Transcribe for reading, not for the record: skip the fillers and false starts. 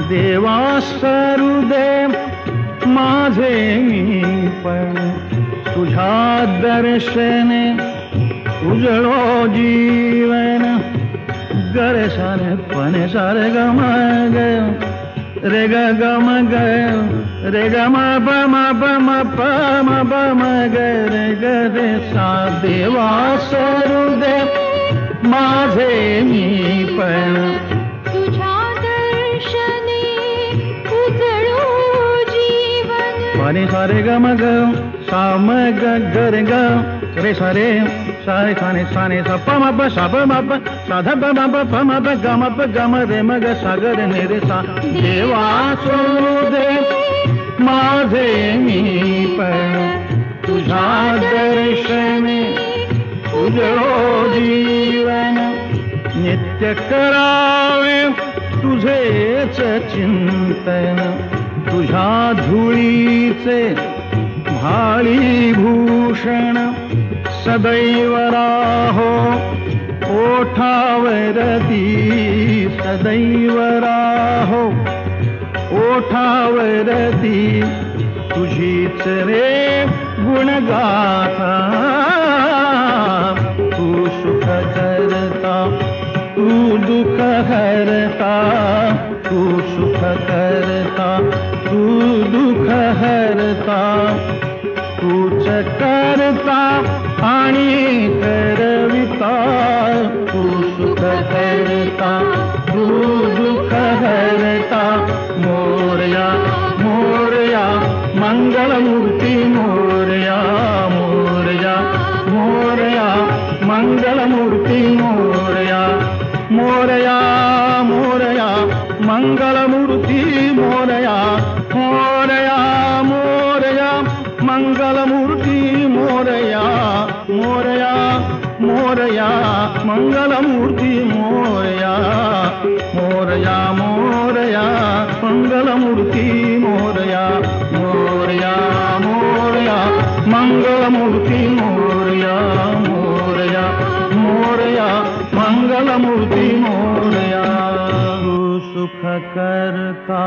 देवा सरुदे माझे मी पण तुझ्या दर्शने उजळो जीवन गरे सारे पने सारे गम ग रे ग गम ग रे ग म प म प म प म प म ग रे ग रे सा देवा सरुदे माझे मी पण तुझ्या दर्शने उजळो जीवन पने सारे गम ग सा म ग ग रे ग रे सारे सारे साने साने सा प म प सा प म प सा ध प म प प म प ग म प ग म रे म ग सा ग रे ने रे सा देवा सरुदे माझे मी पण तुझ्या दर्शने उजळो जीवन नित्य करावे तुझेच चिंतन तुझ्या धुळीचे भाळी भूषण सदैव राहो ओठावरती सदैव राहो ओठावरती तुझीच रे गुणगाथा तू सुख करता तू दुःख हरता तू सुख करता तू दुःख हरता तूच करता आणि करविता तू सुख करता तू दुःख हरता मोरया मोरया मंगलमूर्ती मोरया मोरया मोरया मंगलमूर्ती मोरया मोरया मोरया मंगलमूर्ती मोरया मोरया मोरया मंगलमूर्ती मोरया मोरया मोरया मंगलमूर्ती मोरया मोरया मोरया मंगलमूर्ती मोरया मोरया मोरया मंगलमूर्ती मोरया मोरया मोरया मंगलमूर्ती मोरया तू सुख करता